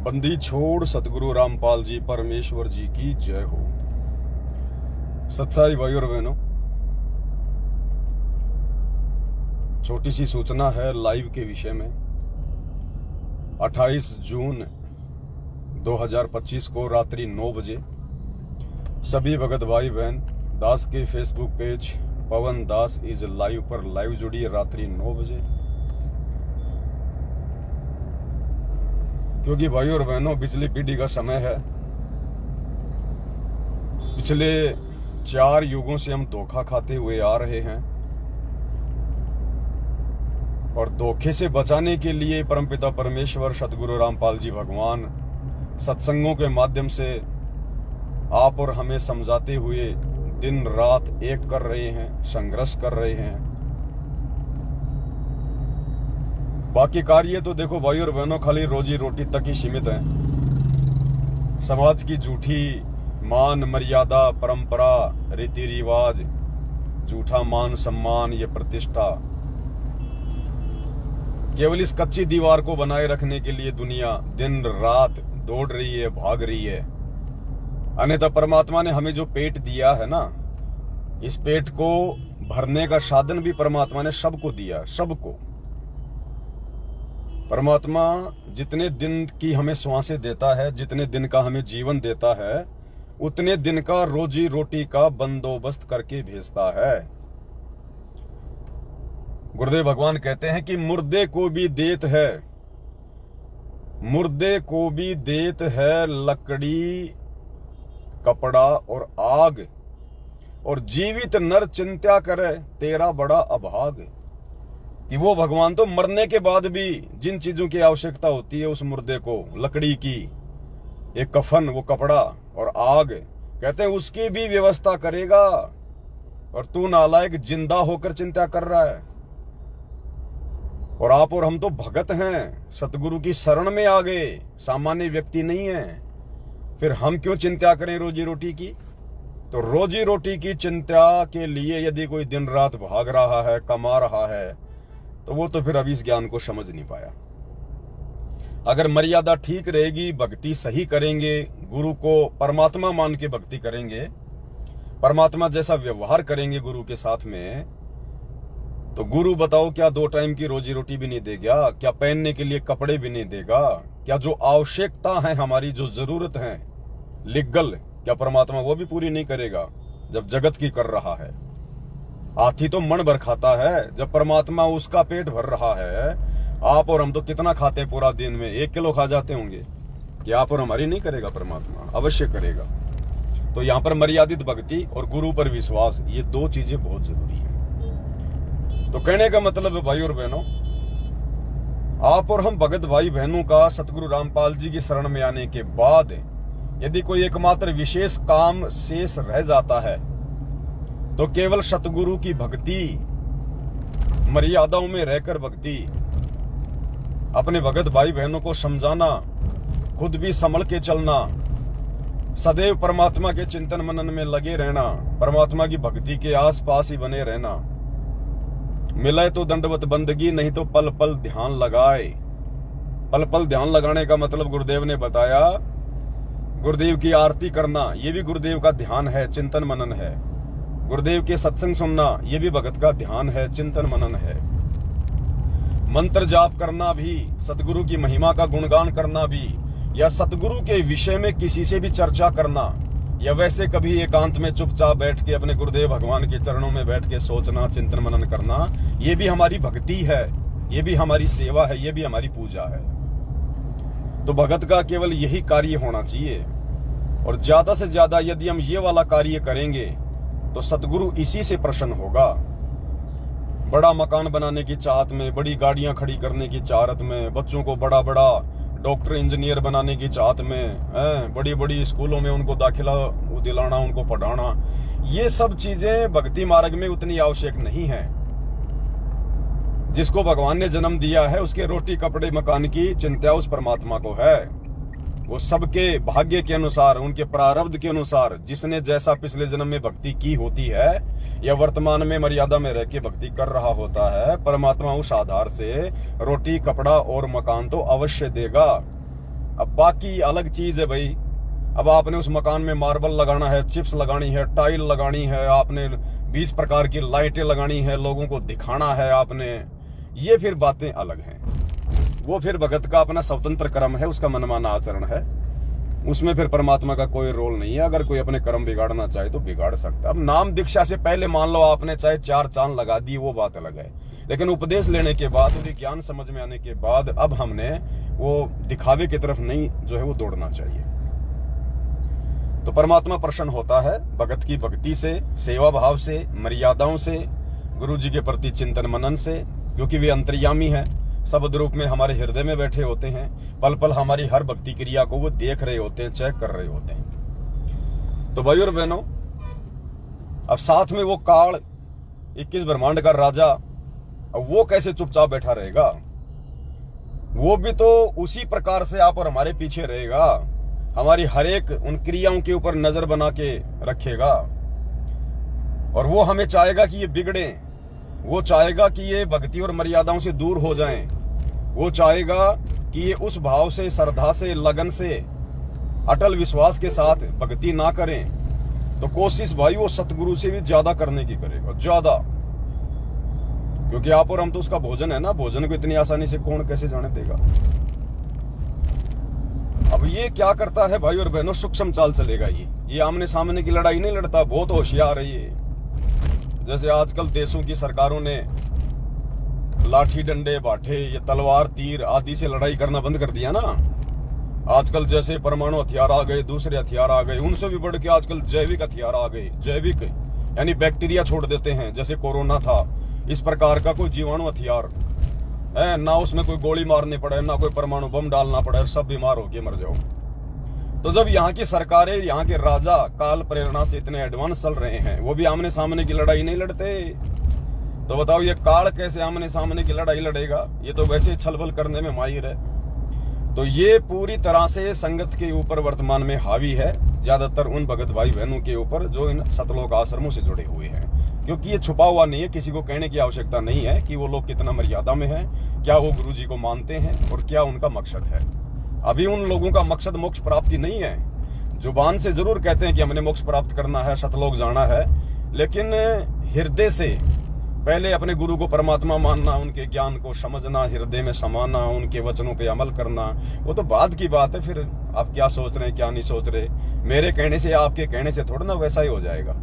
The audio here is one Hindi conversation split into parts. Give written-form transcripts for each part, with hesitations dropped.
बंदी छोड़ सतगुरु रामपाल जी परमेश्वर जी की जय हो। सत्साई भाई और बहनों, छोटी सी सूचना है लाइव के विषय में। 28 जून 2025 को रात्रि 9 बजे सभी भगत भाई बहन दास के Facebook page Pawan Das is live पर लाइव जुड़िए रात्रि 9 बजे। क्योंकि भाई और बहनों, पिछली पीढ़ी का समय है। पिछले 4 युगों से हम धोखा खाते हुए आ रहे हैं और धोखे से बचाने के लिए परमपिता परमेश्वर सतगुरु रामपाल जी भगवान सत्संगों के माध्यम से आप और हमें समझाते हुए दिन रात एक कर रहे हैं, संघर्ष कर रहे हैं। बाकी कार्य तो देखो भाई और बहनों, खाली रोजी रोटी तक ही सीमित है। समाज की झूठी मान मर्यादा, परंपरा, रीति रिवाज, झूठा मान सम्मान, ये प्रतिष्ठा, केवल इस कच्ची दीवार को बनाए रखने के लिए दुनिया दिन रात दौड़ रही है, भाग रही है। अन्यथा परमात्मा ने हमें जो पेट दिया है ना, इस पेट को भरने का साधन भी परमात्मा ने सबको दिया, सबको। परमात्मा जितने दिन की हमें श्वासें देता है, जितने दिन का हमें जीवन देता है, उतने दिन का रोजी रोटी का बंदोबस्त करके भेजता है। गुरुदेव भगवान कहते हैं कि मुर्दे को भी देत है, मुर्दे को भी देत है लकड़ी, कपड़ा और आग, और जीवित नर चिंत्या करे तेरा बड़ा अभाग। कि वो भगवान तो मरने के बाद भी जिन चीजों की आवश्यकता होती है उस मुर्दे को, लकड़ी की, एक कफन, वो कपड़ा और आग, कहते हैं उसकी भी व्यवस्था करेगा। और तू नालायक जिंदा होकर चिंता कर रहा है। और आप और हम तो भगत हैं, सतगुरु की शरण में आ गए, सामान्य व्यक्ति नहीं है। फिर हम क्यों चिंता करें रोजी रोटी की? तो रोजी रोटी की चिंता के लिए यदि कोई दिन रात भाग रहा है, कमा रहा है, तो वो तो फिर अभी इस ज्ञान को समझ नहीं पाया। अगर मर्यादा ठीक रहेगी, भक्ति सही करेंगे, गुरु को परमात्मा मान के भक्ति करेंगे, परमात्मा जैसा व्यवहार करेंगे गुरु के साथ में, तो गुरु बताओ क्या 2 टाइम की रोजी रोटी भी नहीं देगा? क्या पहनने के लिए कपड़े भी नहीं देगा? क्या जो आवश्यकता है हमारी, जो जरूरत है लीगल, क्या परमात्मा वो भी पूरी नहीं करेगा जब जगत की कर रहा है? हाथी तो मन भर खाता है, जब परमात्मा उसका पेट भर रहा है। आप और हम तो कितना खाते हैं पूरा दिन में? 1 किलो खा जाते होंगे। कि आप और हमारी नहीं करेगा? परमात्मा अवश्य करेगा। तो यहाँ पर मर्यादित भक्ति और गुरु पर विश्वास, ये 2 चीजें बहुत जरूरी है। तो कहने का मतलब है भाई और बहनों, आप और हम भगत भाई बहनों का सतगुरु रामपाल जी की शरण में आने के बाद यदि कोई एकमात्र विशेष काम शेष रह जाता है, तो केवल सतगुरु की भक्ति, मर्यादाओं में रहकर भक्ति, अपने भगत भाई बहनों को समझाना, खुद भी संभल के चलना, सदैव परमात्मा के चिंतन मनन में लगे रहना, परमात्मा की भक्ति के आसपास ही बने रहना। मिले तो दंडवत बंदगी, नहीं तो पल पल ध्यान लगाए। पल पल ध्यान लगाने का मतलब गुरुदेव ने बताया, गुरुदेव की आरती करना, ये भी गुरुदेव का ध्यान है, चिंतन मनन है। गुरुदेव के सत्संग सुनना, ये भी भगत का ध्यान है, चिंतन मनन है। मंत्र जाप करना भी, सतगुरु की महिमा का गुणगान करना भी, या सतगुरु के विषय में किसी से भी चर्चा करना, या वैसे कभी एकांत में चुपचाप बैठ के अपने गुरुदेव भगवान के चरणों में बैठ के सोचना, चिंतन मनन करना, ये भी हमारी भक्ति है, ये भी हमारी सेवा है, ये भी हमारी पूजा है। तो भगत का केवल यही कार्य होना चाहिए। और ज्यादा से ज्यादा यदि हम ये वाला कार्य करेंगे तो सतगुरु इसी से प्रसन्न होगा। बड़ा मकान बनाने की चाहत में, बड़ी गाड़ियां खड़ी करने की चाहत में, बच्चों को बड़ा बड़ा डॉक्टर इंजीनियर बनाने की चाहत में, बड़ी बड़ी स्कूलों में उनको दाखिला दिलाना, उनको पढ़ाना, ये सब चीजें भक्ति मार्ग में उतनी आवश्यक नहीं है। जिसको भगवान ने जन्म दिया है उसके रोटी कपड़े मकान की चिंता उस परमात्मा को है। वो सबके भाग्य के अनुसार, उनके प्रारब्ध के अनुसार, जिसने जैसा पिछले जन्म में भक्ति की होती है या वर्तमान में मर्यादा में रह के भक्ति कर रहा होता है, परमात्मा उस आधार से रोटी कपड़ा और मकान तो अवश्य देगा। अब बाकी अलग चीज है भाई। अब आपने उस मकान में मार्बल लगाना है, चिप्स लगानी है, टाइल लगानी है, आपने 20 प्रकार की लाइटें लगानी है, लोगों को दिखाना है आपने, ये फिर बातें अलग हैं। वो फिर भगत का अपना स्वतंत्र कर्म है, उसका मनमाना आचरण है, उसमें फिर परमात्मा का कोई रोल नहीं है। अगर कोई अपने कर्म बिगाड़ना चाहे तो बिगाड़ सकता है। अब नाम दीक्षा से पहले मान लो आपने चाहे 4 चांद लगा दी, वो बात अलग है, लेकिन उपदेश लेने के बाद, ज्ञान समझ में आने के बाद अब हमने वो दिखावे की तरफ नहीं जो है वो दौड़ना चाहिए। तो परमात्मा प्रसन्न होता है भगत की भक्ति से, सेवा भाव से, मर्यादाओं से, गुरु जी के प्रति चिंतन मनन से, क्योंकि वे अंतर्यामी हैं, शब्द रूप में हमारे हृदय में बैठे होते हैं, पल पल हमारी हर भक्ति क्रिया को वो देख रहे होते हैं, चेक कर रहे होते हैं। तो भाई और बहनों, अब साथ में वो काल 21 ब्रह्मांड का राजा, अब वो कैसे चुपचाप बैठा रहेगा? वो भी तो उसी प्रकार से आप और हमारे पीछे रहेगा, हमारी हर एक उन क्रियाओं के ऊपर नजर बना के रखेगा, और वो हमें चाहेगा कि ये बिगड़े, वो चाहेगा कि ये भक्ति और मर्यादाओं से दूर हो जाएं, वो चाहेगा कि ये उस भाव से, श्रद्धा से, लगन से, अटल विश्वास के साथ भक्ति ना करें। तो कोशिश भाई वो सतगुरु से भी ज्यादा करने की करेगा, ज्यादा, क्योंकि आप और हम तो उसका भोजन है ना। भोजन को इतनी आसानी से कौन कैसे जाने देगा? अब ये क्या करता है भाई और बहनों, सूक्ष्म चाल चलेगा। ये आमने सामने की लड़ाई नहीं लड़ता, बहुत होशियार है ये। जैसे आजकल देशों की सरकारों ने लाठी डंडे बाठे, ये तलवार तीर आदि से लड़ाई करना बंद कर दिया ना। आजकल जैसे परमाणु हथियार आ गए, दूसरे हथियार आ गए, उनसे भी बढ़ के आजकल जैविक हथियार आ गए। जैविक यानी बैक्टीरिया छोड़ देते हैं, जैसे कोरोना था, इस प्रकार का कोई जीवाणु हथियार है ना, उसमें कोई गोली मारनी पड़े, ना कोई परमाणु बम डालना पड़े, सब बीमार होके मर जाओ। तो जब यहाँ की सरकारें, यहाँ के राजा काल प्रेरणा से इतने एडवांस चल रहे हैं, वो भी आमने सामने की लड़ाई नहीं लड़ते, तो बताओ ये काल कैसे आमने सामने की लड़ाई लड़ेगा? ये तो वैसे छलबल करने में माहिर है। तो ये पूरी तरह से संगत के ऊपर वर्तमान में हावी है, ज्यादातर उन भगत भाई बहनों के ऊपर जो इन सतलोक आश्रमों से जुड़े हुए हैं, क्योंकि ये छुपा हुआ नहीं है, किसी को कहने की आवश्यकता नहीं है कि वो लोग कितना मर्यादा में हैं, क्या वो गुरु जी को मानते हैं और क्या उनका मकसद है। अभी उन लोगों का मकसद मोक्ष प्राप्ति नहीं है। जुबान से जरूर कहते हैं कि हमने मोक्ष प्राप्त करना है, सतलोक जाना है, लेकिन हृदय से पहले अपने गुरु को परमात्मा मानना, उनके ज्ञान को समझना, हृदय में समाना, उनके वचनों पे अमल करना, वो तो बाद की बात है। फिर आप क्या सोच रहे हैं, क्या नहीं सोच रहे, मेरे कहने से, आपके कहने से थोड़ा ना वैसा ही हो जाएगा।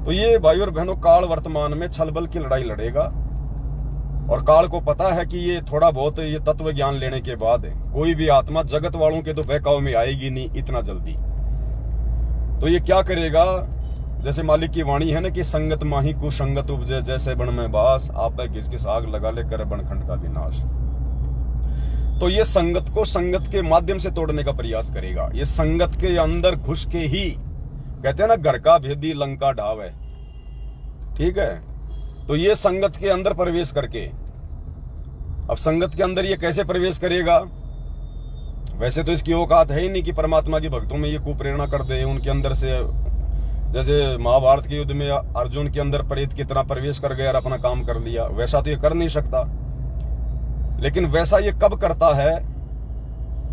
तो ये भाई और बहनों, काल वर्तमान में छलबल की लड़ाई लड़ेगा, और काल को पता है कि ये थोड़ा बहुत ये तत्व ज्ञान लेने के बाद कोई भी आत्मा जगत वालों के तो बहकाव में आएगी नहीं इतना जल्दी। तो ये क्या करेगा? जैसे मालिक की वाणी है ना कि संगत माही कुसंगत उपजे, जैसे बन में बास, आप घिस घिस आग लगा ले कर बनखंड का विनाश। तो ये संगत को संगत के माध्यम से तोड़ने का प्रयास करेगा। ये संगत के अंदर घुस के ही, कहते हैं ना घर का भेदी लंका ढाव है, ठीक है? तो ये संगत के अंदर प्रवेश करके, अब संगत के अंदर ये कैसे प्रवेश करेगा? वैसे तो इसकी औकात है ही नहीं कि परमात्मा के भक्तों में ये कुप्रेरणा कर दे, उनके अंदर से, जैसे महाभारत के युद्ध में अर्जुन के अंदर प्रेत की तरह प्रवेश कर गया और अपना काम कर लिया, वैसा तो ये कर नहीं सकता। लेकिन वैसा ये कब करता है?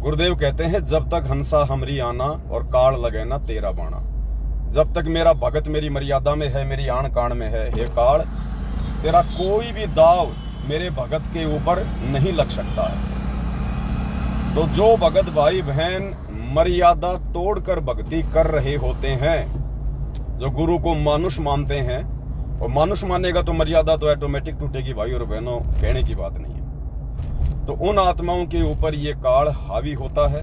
गुरुदेव कहते हैं, जब तक हंसा हमरी आना और काल लगे ना तेरा बाणा। जब तक मेरा भगत मेरी मर्यादा में है, मेरी आन कान में है, हे काल, तेरा कोई भी दाव मेरे भगत के ऊपर नहीं लग सकता है। तो जो भगत भाई बहन मर्यादा तोड़कर भक्ति कर रहे होते हैं, जो गुरु को मानुष मानते हैं, और मानुष मानेगा तो मर्यादा तो ऑटोमेटिक टूटेगी भाई और बहनों, कहने की बात नहीं है। तो उन आत्माओं के ऊपर ये काल हावी होता है,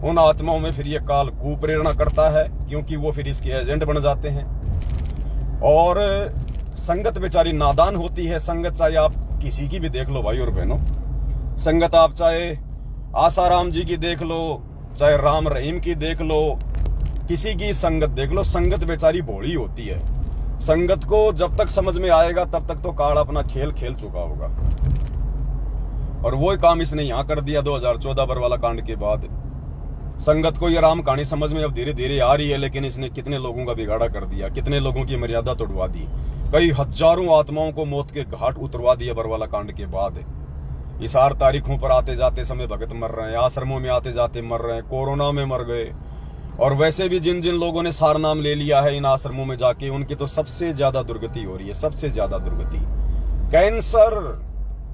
उन आत्माओं में फिर ये काल कुप्रेरणा करता है, क्योंकि वो फिर इसके एजेंट बन जाते हैं। और संगत बेचारी नादान होती है। संगत चाहे आप किसी की भी देख लो भाई और बहनों, संगत आप चाहे आसाराम जी की देख लो, चाहे राम रहीम की देख लो, किसी की संगत देख लो, संगत बेचारी भोली होती है। संगत को जब तक समझ में आएगा तब तक तो काल अपना खेल खेल चुका होगा। और वो काम इसने यहां कर दिया 2014 बरवाला कांड के बाद। संगत को ये राम कहानी समझ में अब धीरे धीरे आ रही है, लेकिन इसने कितने लोगों का बिगाड़ा कर दिया, कितने लोगों की मर्यादा तोड़वा दी, कई हजारों आत्माओं को मौत के घाट उतरवा दिया बरवाला कांड के बाद। इस 8 तारीखों पर आते जाते समय भगत मर रहे हैं, आश्रमों में आते जाते मर रहे हैं, कोरोना में मर गए। और वैसे भी जिन जिन लोगों ने सार नाम ले लिया है इन आश्रमों में जाके, उनकी तो सबसे ज्यादा दुर्गति हो रही है, सबसे ज्यादा दुर्गति। कैंसर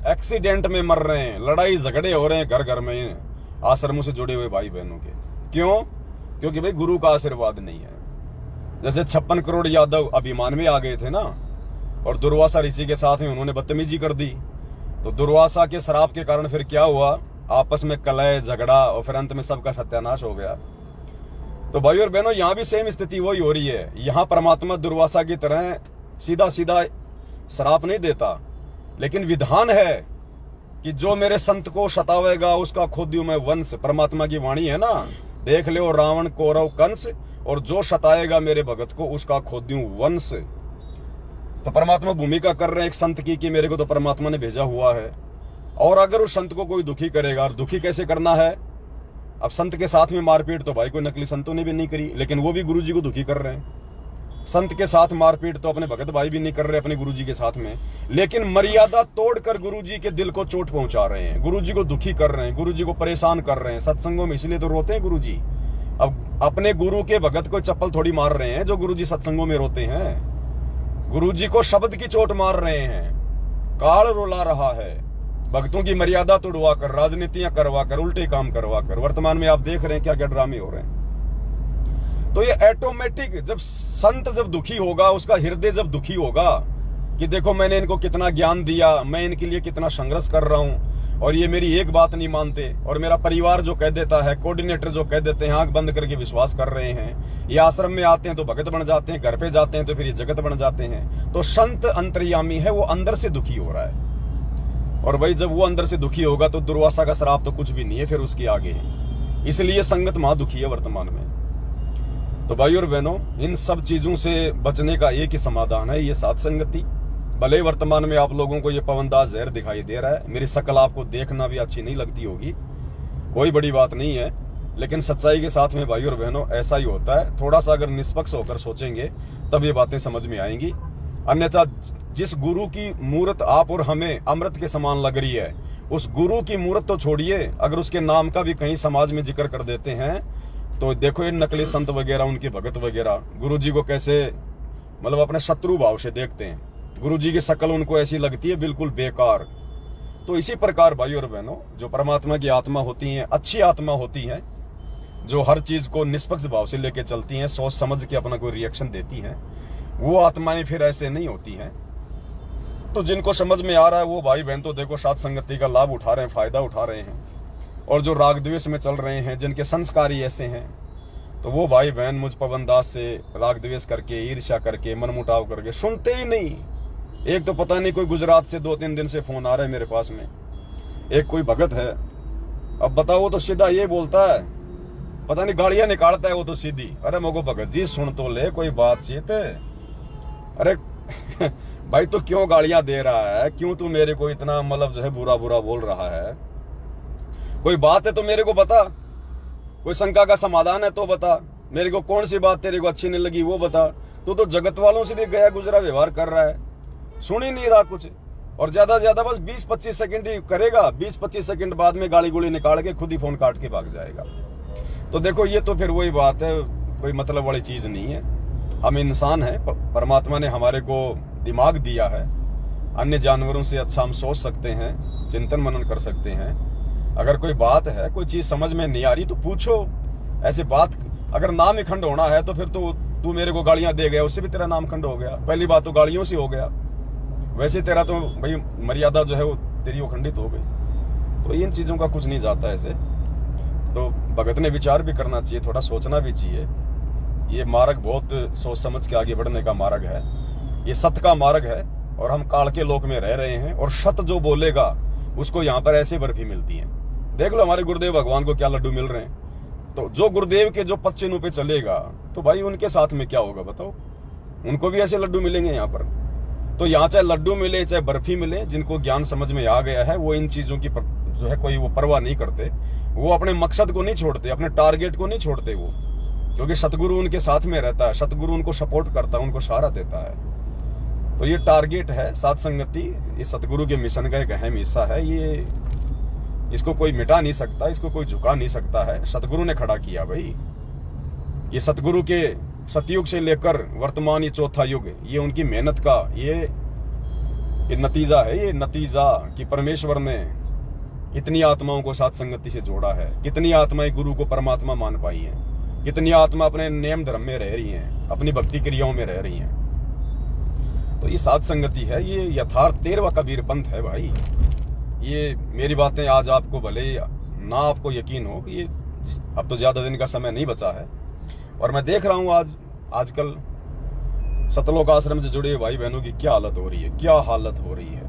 एक्सीडेंट में मर रहे हैं, लड़ाई झगड़े हो रहे हैं घर घर में आश्रमों से जुड़े हुए भाई बहनों के। क्यों? क्योंकि भाई गुरु का आशीर्वाद नहीं है। जैसे 56 करोड़ यादव अभिमान में आ गए थे ना, और दुर्वासा ऋषि के साथ में उन्होंने बदतमीजी कर दी, तो दुर्वासा के श्राप के कारण फिर क्या हुआ, आपस में कलह झगड़ा और फिर अंत में सबका सत्यानाश हो गया। तो भाई और बहनों, यहां भी सेम स्थिति वही हो रही है। यहां परमात्मा दुर्वासा की तरह सीधा सीधा श्राप नहीं देता, लेकिन विधान है कि जो मेरे संत को सतावेगा उसका खोद्यू मैं वंश। परमात्मा की वाणी है ना, देख ले रावण कौरव कंस, और जो सताएगा मेरे भगत को उसका खोद्यू वंश। तो परमात्मा भूमिका कर रहे हैं एक संत की कि मेरे को तो परमात्मा ने भेजा हुआ है, और अगर उस संत को कोई दुखी करेगा, और दुखी कैसे करना है, अब संत के साथ में मारपीट तो भाई कोई नकली संतों ने भी नहीं करी, लेकिन वो भी गुरु जी को दुखी कर रहे हैं। संत के साथ मारपीट तो अपने भगत भाई भी नहीं कर रहे अपने गुरु जी के साथ में, लेकिन मर्यादा तोड़कर गुरु जी के दिल को चोट पहुंचा रहे हैं, गुरु जी को दुखी कर रहे हैं, गुरु जी को परेशान कर रहे हैं। सत्संगों में इसलिए तो रोते हैं गुरु जी। अब अपने गुरु के भगत को चप्पल थोड़ी मार रहे हैं जो गुरु जी सत्संगों में रोते हैं, गुरु जी को शब्द की चोट मार रहे हैं। काल रुला रहा है, भक्तों की मर्यादा तोड़वा कर, राजनीतियां करवा कर, उल्टे काम करवा कर। वर्तमान में आप देख रहे हैं क्या क्या ड्रामे हो रहे हैं। तो ये ऑटोमेटिक, जब संत जब दुखी होगा, उसका हृदय जब दुखी होगा कि देखो मैंने इनको कितना ज्ञान दिया, मैं इनके लिए कितना संघर्ष कर रहा हूं, और ये मेरी एक बात नहीं मानते, और मेरा परिवार जो कह देता है, कोऑर्डिनेटर जो कह देते हैं, आंख बंद करके विश्वास कर रहे हैं। ये आश्रम में आते हैं तो भगत बन जाते हैं, घर पे जाते हैं तो फिर ये जगत बन जाते हैं। तो संत अंतर्यामी है, वो अंदर से दुखी हो रहा है। और भाई जब वो अंदर से दुखी होगा तो दुर्वासा का श्राप तो कुछ भी नहीं है फिर उसके आगे। इसलिए संगत महादुखी है वर्तमान में। तो भाई और बहनों, इन सब चीजों से बचने का एक ही समाधान है, ये साथ संगति। भले वर्तमान में आप लोगों को ये पवनदास जहर दिखाई दे रहा है, मेरी शक्ल आपको देखना भी अच्छी नहीं लगती होगी, कोई बड़ी बात नहीं है, लेकिन सच्चाई के साथ में भाई और बहनों ऐसा ही होता है। थोड़ा सा अगर निष्पक्ष होकर सोचेंगे तब ये बातें समझ में आएंगी। अन्यथा जिस गुरु की मूर्त आप और हमें अमृत के समान लग रही है, उस गुरु की मूर्त तो छोड़िए, अगर उसके नाम का भी कहीं समाज में जिक्र कर देते हैं तो देखो ये नकली संत वगैरह, उनके भगत वगैरह गुरु जी को कैसे मतलब अपने शत्रु भाव से देखते हैं। गुरु जी की शक्ल उनको ऐसी लगती है बिल्कुल बेकार। तो इसी प्रकार भाई और बहनों, जो परमात्मा की आत्मा होती हैं, अच्छी आत्मा होती हैं, जो हर चीज को निष्पक्ष भाव से लेके चलती हैं, सोच समझ के अपना कोई रिएक्शन देती हैं, वो आत्माएं फिर ऐसे नहीं होती हैं। तो जिनको समझ में आ रहा है वो भाई बहन तो देखो साथ संगति का लाभ उठा रहे हैं, फायदा उठा रहे हैं। और जो राग द्वेष में चल रहे हैं, जिनके संस्कार ही ऐसे हैं, तो वो भाई बहन मुझ पवनदास से राग द्वेष करके, ईर्ष्या करके, मनमुटाव करके सुनते ही नहीं। एक तो पता नहीं कोई गुजरात से 2-3 दिन से फोन आ रहा है मेरे पास में, एक कोई भगत है, अब बताओ वो तो सीधा ये बोलता है, पता नहीं गाड़ियां निकालता है वो तो सीधी, अरे मोगो भगत जी सुन तो ले कोई बातचीत। अरे भाई तो क्यों गाड़ियां दे रहा है, क्यों तू मेरे को इतना मतलब जो है बुरा बुरा बोल रहा है? कोई बात है तो मेरे को बता, कोई शंका का समाधान है तो बता, मेरे को कौन सी बात तेरे को अच्छी नहीं लगी वो बता। तू तो जगत वालों से भी गया गुजरा व्यवहार कर रहा है, सुन ही नहीं रहा कुछ, और ज्यादा से ज्यादा बस 20-25 सेकंड ही करेगा, 20-25 सेकंड बाद में गाली गुली निकाल के खुद ही फोन काट के भाग जाएगा। तो देखो ये तो फिर वही बात है, कोई मतलब वाली चीज नहीं है। हम इंसान हैं, परमात्मा ने हमारे को दिमाग दिया है, अन्य जानवरों से अच्छा हम सोच सकते हैं, चिंतन मनन कर सकते हैं। अगर कोई बात है, कोई चीज समझ में नहीं आ रही तो पूछो। ऐसे बात अगर नाम ही खंड होना है तो फिर तो तू मेरे को गालियां दे गया, उससे भी तेरा नाम खंड हो गया। पहली बात तो गालियों से हो गया, वैसे तेरा तो भाई मर्यादा जो है वो तेरी वो खंडित हो गई। तो इन चीजों का कुछ नहीं जाता ऐसे। तो भगत ने विचार भी करना चाहिए, थोड़ा सोचना भी चाहिए। ये मार्ग बहुत सोच समझ के आगे बढ़ने का मार्ग है, ये सत्य का मार्ग है, और हम काल के लोक में रह रहे हैं। और सत्य जो बोलेगा उसको यहाँ पर ऐसे बर्फी मिलती है। देख लो हमारे गुरुदेव भगवान को क्या लड्डू मिल रहे हैं। तो जो गुरुदेव के जो पद चिन्हों पे चलेगा तो भाई उनके साथ में क्या होगा बताओ, उनको भी ऐसे लड्डू मिलेंगे यहाँ पर। तो यहाँ चाहे लड्डू मिले चाहे बर्फी मिले, जिनको ज्ञान समझ में आ गया है वो इन चीजों की जो है कोई वो परवाह नहीं करते, वो अपने मकसद को नहीं छोड़ते, अपने टारगेट को नहीं छोड़ते वो, क्योंकि सतगुरु उनके साथ में रहता है, सतगुरु उनको सपोर्ट करता है, उनको सहारा देता है। तो ये टारगेट है साथ संगति, ये सतगुरु के मिशन का एक अहम हिस्सा है। ये इसको कोई मिटा नहीं सकता, इसको कोई झुका नहीं सकता है। सतगुरु ने खड़ा किया भाई। ये सतगुरु के सतयुग से लेकर वर्तमान ये चौथा युग, ये उनकी मेहनत का ये नतीजा है। ये नतीजा कि परमेश्वर ने इतनी आत्माओं को साथ संगति से जोड़ा है। कितनी आत्माएं गुरु को परमात्मा मान पाई हैं, कितनी आत्मा अपने नियम धर्म में रह रही हैं, अपनी भक्ति क्रियाओं में रह रही हैं। तो ये साथ संगति है, ये यथार्थ 13वां कबीर पंथ है भाई। ये मेरी बातें आज आपको भले ना आपको यकीन हो, ये अब तो ज्यादा दिन का समय नहीं बचा है। और मैं देख रहा हूं आजकल सतलोक आश्रम से जुड़े भाई बहनों की क्या हालत हो रही है, क्या हालत हो रही है।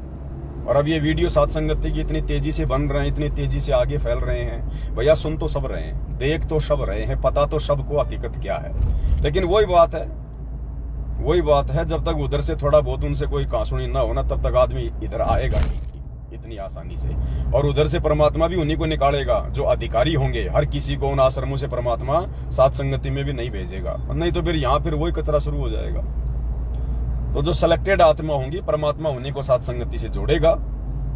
और अब ये वीडियो साथ संगति की इतनी तेजी से बन रहे हैं, इतनी तेजी से आगे फैल रहे हैं। भैया सुन तो सब रहे हैं, देख तो सब रहे हैं, पता तो सबको हकीकत क्या है। लेकिन वही बात है जब तक उधर से थोड़ा बहुत उनसे कोई कांसुनी ना होना, तब तक आदमी इधर आएगा नहीं इतनी आसानी से। और उधर से परमात्मा भी उन्हीं को निकालेगा जो अधिकारी होंगे। हर किसी को उन आश्रमों से परमात्मा साथ संगति में भी नहीं भेजेगा, नहीं तो फिर यहाँ फिर वही कचरा शुरू हो जाएगा। तो जो सिलेक्टेड आत्मा होंगी, परमात्मा उन्हीं को साथ संगति से जोड़ेगा।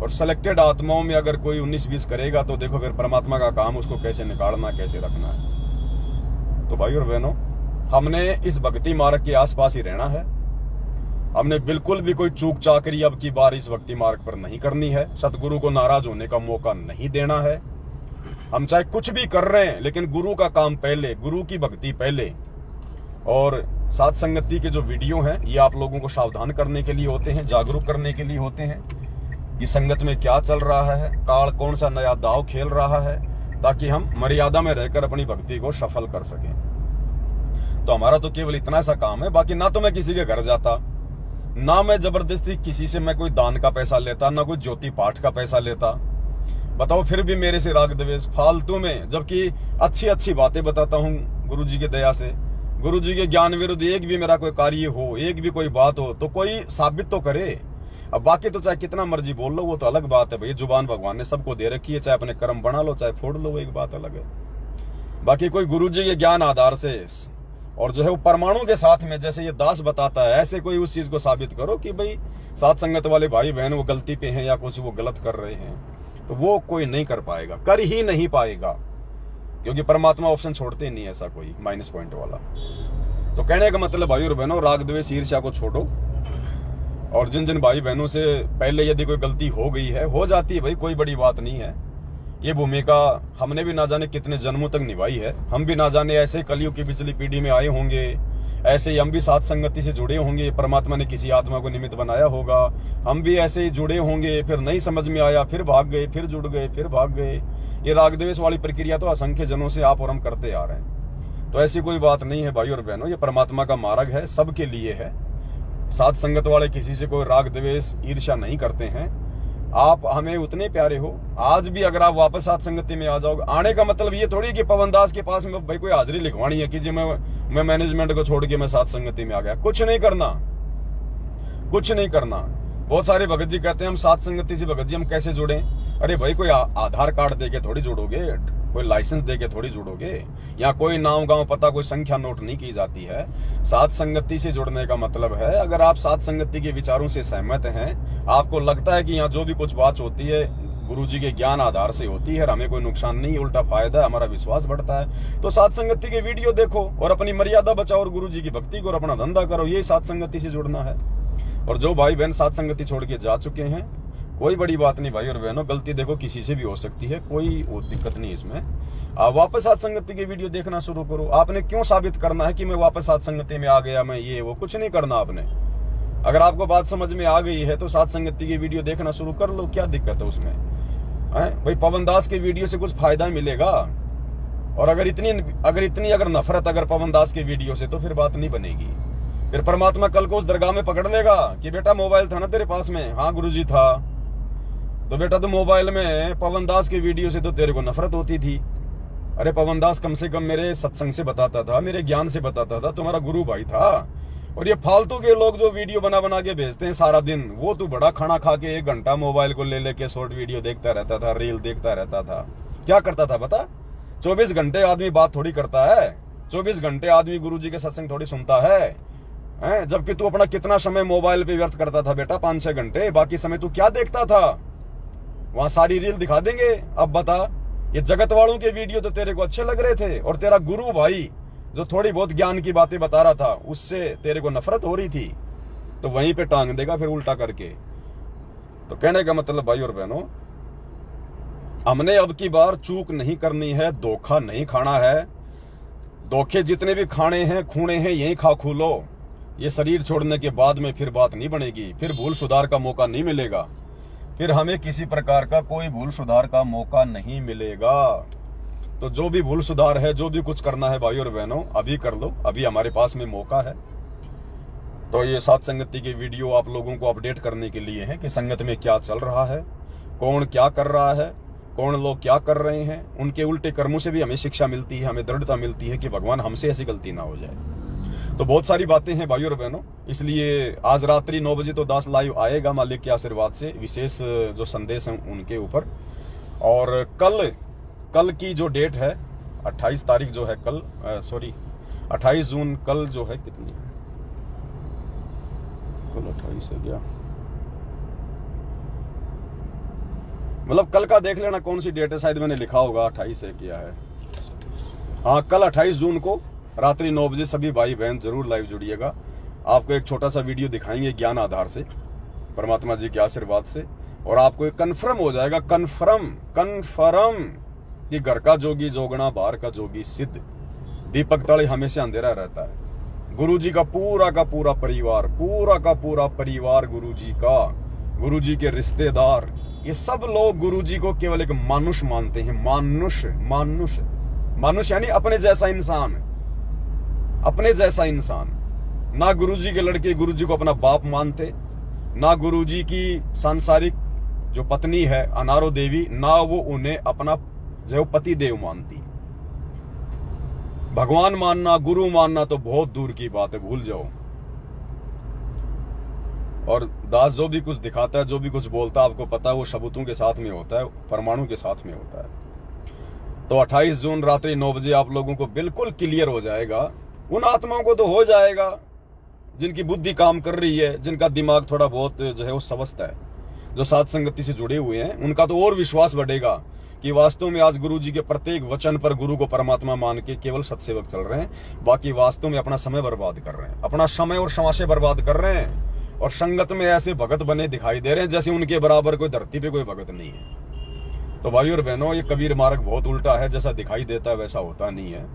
और सिलेक्टेड आत्माओं में अगर कोई 19-20 करेगा तो देखो फिर परमात्मा का काम उसको कैसे निकालना, कैसे रखना है। तो भाई और बहनों, हमने इस भक्ति मार्ग के आसपास ही रहना है। हमने बिल्कुल भी कोई चूक चाकरी अब की बार इस भक्ति मार्ग पर नहीं करनी है। सतगुरु को नाराज होने का मौका नहीं देना है। हम चाहे कुछ भी कर रहे हैं, लेकिन गुरु का काम पहले, गुरु की भक्ति पहले। और साथ संगति के जो वीडियो हैं ये आप लोगों को सावधान करने के लिए होते हैं, जागरूक करने के लिए होते हैं कि संगत में क्या चल रहा है, काल कौन सा नया दाव खेल रहा है, ताकि हम मर्यादा में रहकर अपनी भक्ति को सफल कर सकें। तो हमारा तो केवल इतना सा काम है। बाकी ना तो मैं किसी के घर जाता, ना मैं जबरदस्ती किसी से मैं कोई दान का पैसा लेता, ना कोई ज्योति पाठ का पैसा लेता। बताओ फिर भी मेरे से राग द्वेष फालतू में, जबकि अच्छी अच्छी बातें बताता हूँ गुरु जी की दया से। गुरु जी के ज्ञान विरुद्ध एक भी मेरा कोई कार्य हो, एक भी कोई बात हो तो कोई साबित तो करे। अब बाकी तो चाहे कितना मर्जी बोल लो, वो तो अलग बात है भाई। जुबान भगवान ने सबको दे रखी है, चाहे अपने कर्म बना लो चाहे फोड़ लो, वो एक बात अलग है। बाकी कोई गुरु जी के ज्ञान आधार से और जो है वो परमाणु के साथ में, जैसे ये दास बताता है, ऐसे कोई उस चीज को साबित करो कि भाई साथ संगत वाले भाई बहन वो गलती पे हैं या कुछ वो गलत कर रहे हैं, तो वो कोई नहीं कर पाएगा, कर ही नहीं पाएगा। क्योंकि परमात्मा ऑप्शन छोड़ते ही नहीं ऐसा कोई माइनस पॉइंट वाला। तो कहने का मतलब भाई और बहनों, राग द्वेष ईर्ष्या को छोड़ो। और जिन जिन भाई बहनों से पहले यदि कोई गलती हो गई है, हो जाती है भाई, कोई बड़ी बात नहीं है। ये भूमिका हमने भी ना जाने कितने जन्मों तक निभाई है। हम भी ना जाने ऐसे कलयुग की पिछली पीढ़ी में आए होंगे, ऐसे ही हम भी साथ संगति से जुड़े होंगे। परमात्मा ने किसी आत्मा को निमित्त बनाया होगा, हम भी ऐसे ही जुड़े होंगे। फिर नहीं समझ में आया, फिर भाग गए, फिर जुड़ गए, फिर भाग गए। ये राग द्वेष वाली प्रक्रिया तो असंख्य जनों से आप और हम करते आ रहे हैं। तो ऐसी कोई बात नहीं है भाई और बहनों, ये परमात्मा का मार्ग है, सबके लिए है। साथ संगत वाले किसी से कोई राग द्वेष ईर्ष्या नहीं करते हैं। आप हमें उतने प्यारे हो, आज भी अगर आप वापस साथ संगति में आ जाओगे, आने का मतलब ये थोड़ी कि पवन दास के पास में भाई कोई हाजिरी लिखवानी है कि जी मैं मैनेजमेंट को छोड़ के मैं साथ संगति में आ गया। कुछ नहीं करना, कुछ नहीं करना। बहुत सारे भगत जी कहते हैं हम साथ संगति से, भगत जी हम कैसे जुड़े? अरे भाई कोई आधार कार्ड देके थोड़ी जुड़ोगे, कोई लाइसेंस देके थोड़ी जुड़ोगे, या कोई नाम गांव पता कोई संख्या नोट नहीं की जाती है। साथ संगति से जुड़ने का मतलब है, अगर आप साथ संगति के विचारों से सहमत हैं, आपको लगता है कि यहाँ जो भी कुछ बात होती है गुरु जी के ज्ञान आधार से होती है, हमें कोई नुकसान नहीं, उल्टा फायदा है, हमारा विश्वास बढ़ता है, तो साथ संगति के वीडियो देखो और अपनी मर्यादा बचाओ और गुरु जी की भक्ति करो, अपना धंधा करो। यही साथ संगति से जुड़ना है। और जो भाई बहन साथ संगति छोड़ के जा चुके हैं, कोई बड़ी बात नहीं भाई और बहनों, गलती देखो किसी से भी हो सकती है, कोई दिक्कत नहीं इसमें। आप वापस साथ संगति के वीडियो देखना शुरू करो। आपने क्यों साबित करना है कि मैं वापस साथ संगति में आ गया, मैं ये वो? कुछ नहीं करना आपने। अगर आपको बात समझ में आ गई है तो साथ संगति की वीडियो देखना शुरू कर लो, क्या दिक्कत है उसमें? भाई पवन दास के वीडियो से कुछ फायदा मिलेगा। और अगर इतनी नफरत अगर पवन दास के वीडियो से, तो फिर बात नहीं बनेगी। फिर परमात्मा कल को उस दरगाह में पकड़ लेगा कि बेटा मोबाइल था ना तेरे पास में? हाँ गुरुजी था। तो बेटा तो मोबाइल में पवन दास के वीडियो से तो तेरे को नफरत होती थी। अरे पवन दास कम से कम मेरे सत्संग से बताता था, मेरे ज्ञान से बताता था, तुम्हारा गुरु भाई था। और ये फालतू के लोग जो वीडियो बना बना के भेजते हैं सारा दिन, वो तो बड़ा खाना खा के 1 घंटा मोबाइल को ले लेके शॉर्ट वीडियो देखता रहता था, रील देखता रहता था। क्या करता था बता? 24 घंटे आदमी बात थोड़ी करता है, 24 घंटे आदमी गुरु जी के सत्संग थोड़ी सुनता है। जबकि तू अपना कितना समय मोबाइल पे व्यर्थ करता था बेटा? 5-6 घंटे। बाकी समय तू क्या देखता था? वहां सारी रील दिखा देंगे। अब बता, ये जगत वालों के वीडियो तो तेरे को अच्छे लग रहे थे, और तेरा गुरु भाई जो थोड़ी बहुत ज्ञान की बातें बता रहा था उससे तेरे को नफरत हो रही थी, तो वहीं पे टांग देगा फिर उल्टा करके। तो कहने का मतलब भाई और बहनों, हमने अब की बार चूक नहीं करनी है, धोखा नहीं खाना है। धोखे जितने भी खाने हैं खूने हैं यहीं खा खू लो। ये शरीर छोड़ने के बाद में फिर बात नहीं बनेगी, फिर भूल सुधार का मौका नहीं मिलेगा, फिर हमें किसी प्रकार का कोई भूल सुधार का मौका नहीं मिलेगा। तो जो भी भूल सुधार है, जो भी कुछ करना है भाई और बहनों, अभी कर लो, अभी हमारे पास में मौका है। तो ये साथ संगति की वीडियो आप लोगों को अपडेट करने के लिए है कि संगत में क्या चल रहा है, कौन क्या कर रहा है, कौन लोग क्या कर रहे हैं। उनके उल्टे कर्मों से भी हमें शिक्षा मिलती है, हमें दृढ़ता मिलती है कि भगवान हमसे ऐसी गलती ना हो जाए। तो बहुत सारी बातें हैं भाई और बहनों, इसलिए आज रात्रि 9 बजे तो दास लाइव आएगा मालिक के आशीर्वाद से, विशेष जो संदेश हैं उनके ऊपर। और कल की जो डेट है 28 तारीख जो है कल, 28 जून कल जो है, कितनी कल 28 है क्या, मतलब कल का देख लेना कौन सी डेट है, शायद मैंने लिखा होगा 28 है क्या है। हाँ, कल 28 जून को रात्रि 9 बजे सभी भाई बहन जरूर लाइव जुड़िएगा। आपको एक छोटा सा वीडियो दिखाएंगे ज्ञान आधार से, परमात्मा जी के आशीर्वाद से, और आपको एक कन्फर्म हो जाएगा, कन्फर्म कि घर का जोगी जोगना, बाहर का जोगी सिद्ध। दीपक तले हमेशा अंधेरा रहता है। गुरुजी का पूरा परिवार गुरुजी का, गुरुजी के रिश्तेदार, ये सब लोग गुरुजी को केवल एक मानुष मानते हैं। मानुष यानी अपने जैसा इंसान। ना गुरुजी के लड़के गुरुजी को अपना बाप मानते, ना गुरुजी की सांसारिक जो पत्नी है अनारो देवी, ना वो उन्हें अपना जो पति देव मानती। भगवान मानना, गुरु मानना तो बहुत दूर की बात है, भूल जाओ। और दास जो भी कुछ दिखाता है, जो भी कुछ बोलता है, आपको पता है वो सबूतों के साथ में होता है, परमाणु के साथ में होता है। तो 28 जून रात्रि 9 बजे आप लोगों को बिल्कुल क्लियर हो जाएगा। उन आत्माओं को तो हो जाएगा जिनकी बुद्धि काम कर रही है, जिनका दिमाग थोड़ा बहुत जो है वो समझता है, जो साथ संगति से जुड़े हुए हैं, उनका तो और विश्वास बढ़ेगा कि वास्तव में आज गुरु जी के प्रत्येक वचन पर गुरु को परमात्मा मान के केवल सत्सेवक चल रहे हैं। बाकी वास्तव में अपना समय बर्बाद कर रहे हैं, अपना समय और समाशय बर्बाद कर रहे हैं, और संगत में ऐसे भगत बने दिखाई दे रहे हैं जैसे उनके बराबर कोई धरती पे कोई भगत नहीं है। तो भाई और बहनों, ये कबीर मार्ग बहुत उल्टा है, जैसा दिखाई देता है वैसा होता नहीं है।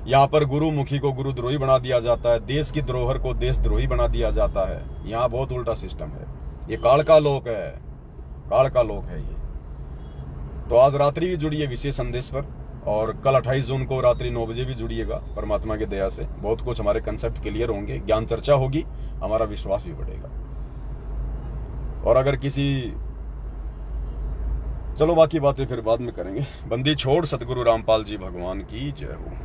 यहाँ पर गुरुमुखी को गुरुद्रोही बना दिया जाता है, देश की धरोहर को देशद्रोही बना दिया जाता है। यहाँ बहुत उल्टा सिस्टम है, ये काल का लोक है ये। तो आज रात्रि भी जुड़िए विशेष संदेश पर, और कल 28 जून को रात्रि 9 बजे भी जुड़िएगा। परमात्मा की दया से बहुत कुछ हमारे कंसेप्ट क्लियर होंगे, ज्ञान चर्चा होगी, हमारा विश्वास भी बढ़ेगा। और अगर चलो बाकी बातें फिर बाद में करेंगे। बंदी छोड़ सतगुरु रामपाल जी भगवान की जय हो।